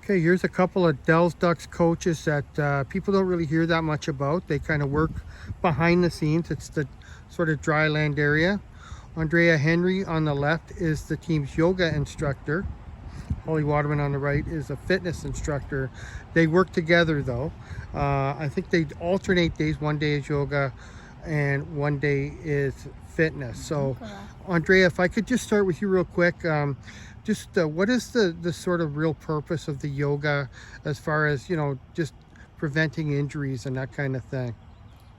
Okay, here's a couple of Dells Ducks coaches that people don't really hear that much about. They kind of work behind the scenes. It's the sort of dry land area. Andrea Henry on the left is the team's yoga instructor. Holly Waterman on the right is a fitness instructor. They work together though. I think they alternate days. One day is yoga and one day is fitness. So Andrea, if I could just start with you real quick. What is the sort of real purpose of the yoga as far as, just preventing injuries and that kind of thing?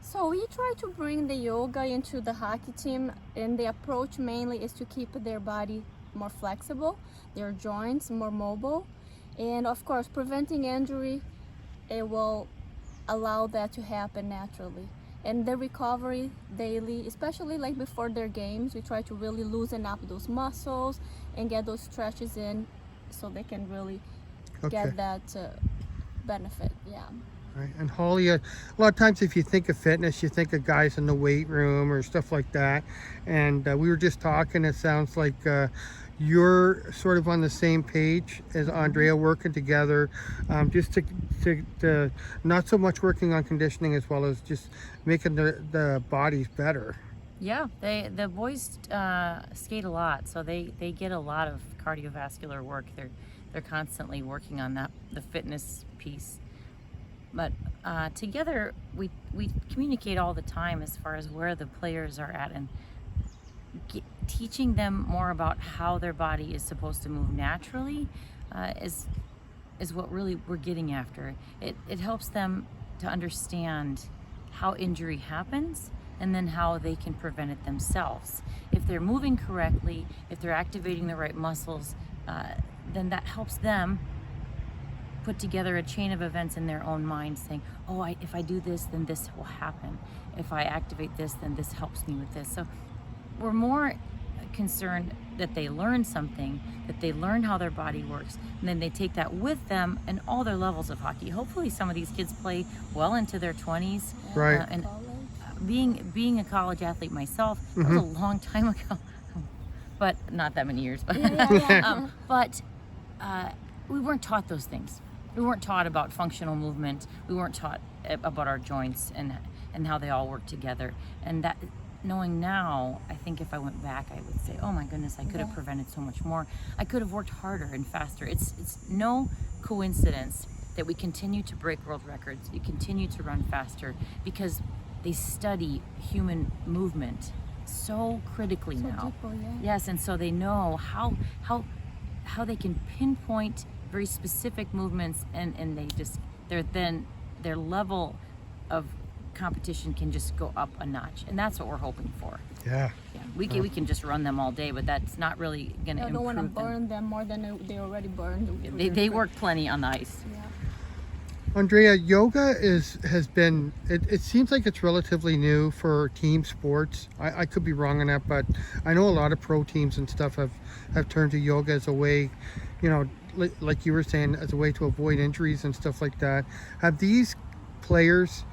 So we try to bring the yoga into the hockey team, and the approach mainly is to keep their body more flexible, their joints more mobile, and of course preventing injury. It will allow that to happen naturally. And the recovery daily, especially like before their games, we try to really loosen up those muscles and get those stretches in so they can really get that benefit. Yeah. Right. And Holly, a lot of times if you think of fitness, you think of guys in the weight room or stuff like that. And we were just talking, it sounds like you're sort of on the same page as Andrea, working together, just to not so much working on conditioning as well as just making the bodies better. Yeah, the boys skate a lot, so they get a lot of cardiovascular work. They're constantly working on the fitness piece. But together we communicate all the time as far as where the players are at, and teaching them more about how their body is supposed to move naturally is what really we're getting after. It helps them to understand how injury happens and then how they can prevent it themselves. If they're moving correctly, if they're activating the right muscles, then that helps them put together a chain of events in their own mind, saying, oh, if I do this, then this will happen. If I activate this, then this helps me with this. So we're more concerned that they learn something, that they learn how their body works, and then they take that with them in all their levels of hockey. Hopefully some of these kids play well into their 20s. Right. And being a college athlete myself, that was a long time ago, but not that many years. But we weren't taught those things. We weren't taught about functional movement. We weren't taught about our joints and how they all work together. And that, knowing now, I think if I went back, I would say, oh my goodness, I could have prevented so much more. I could have worked harder and faster. It's no coincidence that we continue to break world records. We continue to run faster because they study human movement so critically now. Yes, and so they know how they can pinpoint very specific movements, and their level of competition can just go up a notch, and that's what we're hoping for. Yeah. We can just run them all day, but that's not really going to improve them. I don't want to burn them more than they already burned. They work plenty on the ice. Yeah. Andrea, yoga has been, it seems like it's relatively new for team sports. I could be wrong on that, but I know a lot of pro teams and stuff have turned to yoga as a way, like you were saying, as a way to avoid injuries and stuff like that. Have these players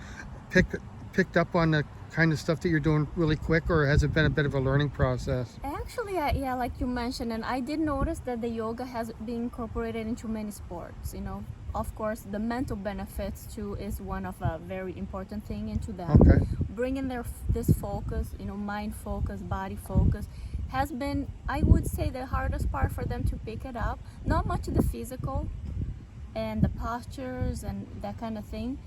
picked up on the kind of stuff that you're doing really quick, or has it been a bit of a learning process? Actually, yeah, like you mentioned, and I did notice that the yoga has been incorporated into many sports. Of course, the mental benefits too is one of a very important thing into them. Okay. Bringing this focus, mind focus, body focus, has been, I would say, the hardest part for them to pick it up. Not much the physical and the postures and that kind of thing,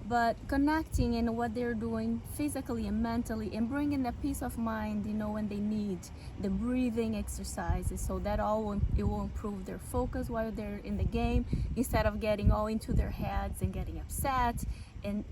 but connecting in what they're doing physically and mentally, and bringing that peace of mind, when they need the breathing exercises, so that it will improve their focus while they're in the game, instead of getting all into their heads and getting upset and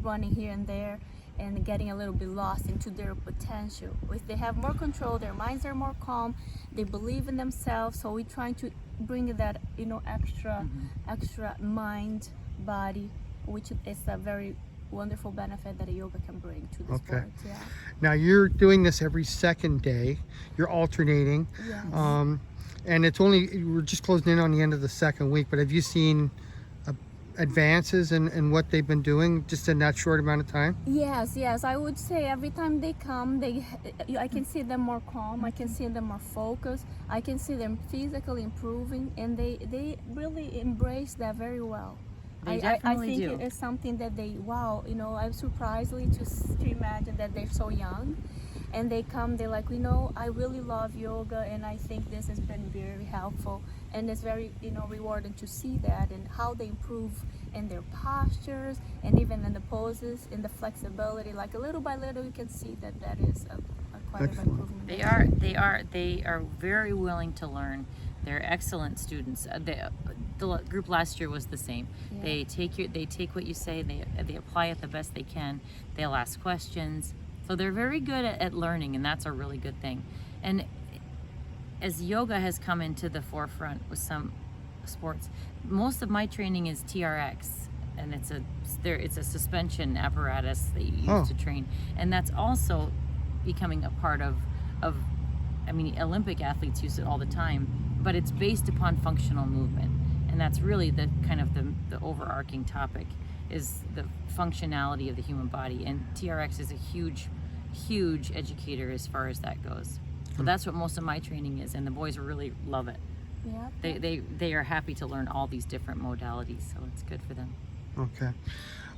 running here and there and getting a little bit lost into their potential. If they have more control, their minds are more calm, they believe in themselves. So we're trying to bring that extra mind, body, which is a very wonderful benefit that a yoga can bring to the sport. Yeah. Now you're doing this every second day. You're alternating. Yes. And we're just closing in on the end of the second week, but have you seen advances in what they've been doing just in that short amount of time? Yes. I would say every time they come, I can see them more calm. I can see them more focused. I can see them physically improving, and they really embrace that very well. They I definitely think do. it is something that I'm surprisingly to imagine that they're so young, and they come, they're like, I really love yoga, and I think this has been very helpful, and it's very, rewarding to see that and how they improve in their postures and even in the poses, in the flexibility. Like little by little, you can see that is a quite of Excellent. improvement. They are very willing to learn. They're excellent students. The group last year was the same. Yeah. They take what you say. They apply it the best they can. They'll ask questions. So they're very good at learning, and that's a really good thing. And as yoga has come into the forefront with some sports, most of my training is TRX, and it's a suspension apparatus that you use to train, and that's also becoming a part of Olympic athletes use it all the time, but it's based upon functional movement, and that's really the kind of the overarching topic is the functionality of the human body, and TRX is a huge educator as far as that goes. So that's what most of my training is, and the boys really love it. Yeah. They are happy to learn all these different modalities, so it's good for them. Okay.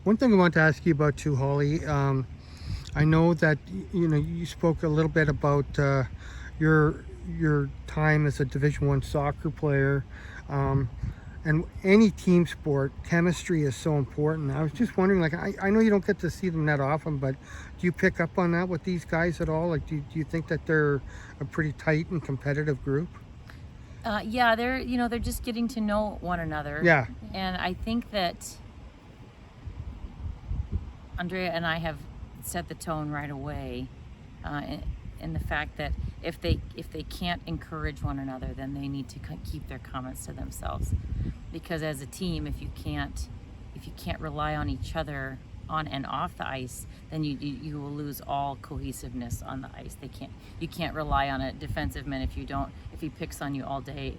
One thing I want to ask you about too, Holly. I know that you spoke a little bit about your time as a Division I soccer player, and any team sport, chemistry is so important. I was just wondering, like, I know you don't get to see them that often, but do you pick up on that with these guys at all? Like, do you think that they're a pretty tight and competitive group? Yeah, they're just getting to know one another. Yeah. And I think that Andrea and I have set the tone right away, in the fact that if they can't encourage one another, then they need to keep their comments to themselves, because as a team, if you can't rely on each other on and off the ice, then you will lose all cohesiveness on the ice. You can't rely on a defensive man if he picks on you all day,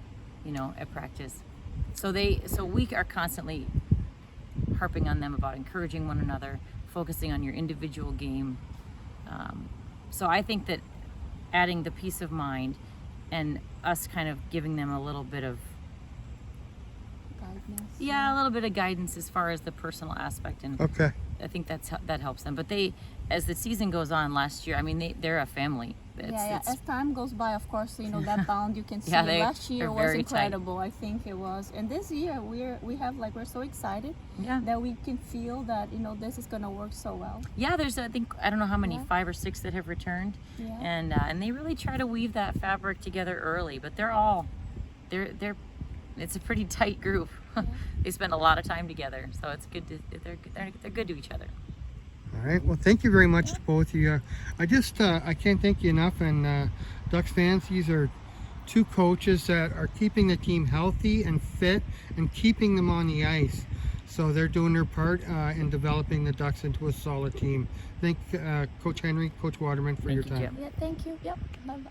at practice. So we are constantly harping on them about encouraging one another, focusing on your individual game. So I think that adding the peace of mind and us kind of giving them a little bit of Guidance. a little bit of guidance as far as the personal aspect, and Okay. I think that helps them. But as the season goes on, last year, they're a family. As time goes by, of course, that bond you can see. Yeah, Last year they're was very incredible. I think it was, and this year we're so excited that we can feel that this is gonna work so well. Yeah, there's I don't know how many, 5 or 6 that have returned, and they really try to weave that fabric together early. But it's a pretty tight group. They spend a lot of time together, so it's good they're good to each other. All right. Well, thank you very much to both of you. I can't thank you enough. And Ducks fans, these are two coaches that are keeping the team healthy and fit and keeping them on the ice. So they're doing their part in developing the Ducks into a solid team. Thank Coach Henry, Coach Waterman for your time. Thank you, Jim. Yeah, thank you. Yep. Bye bye.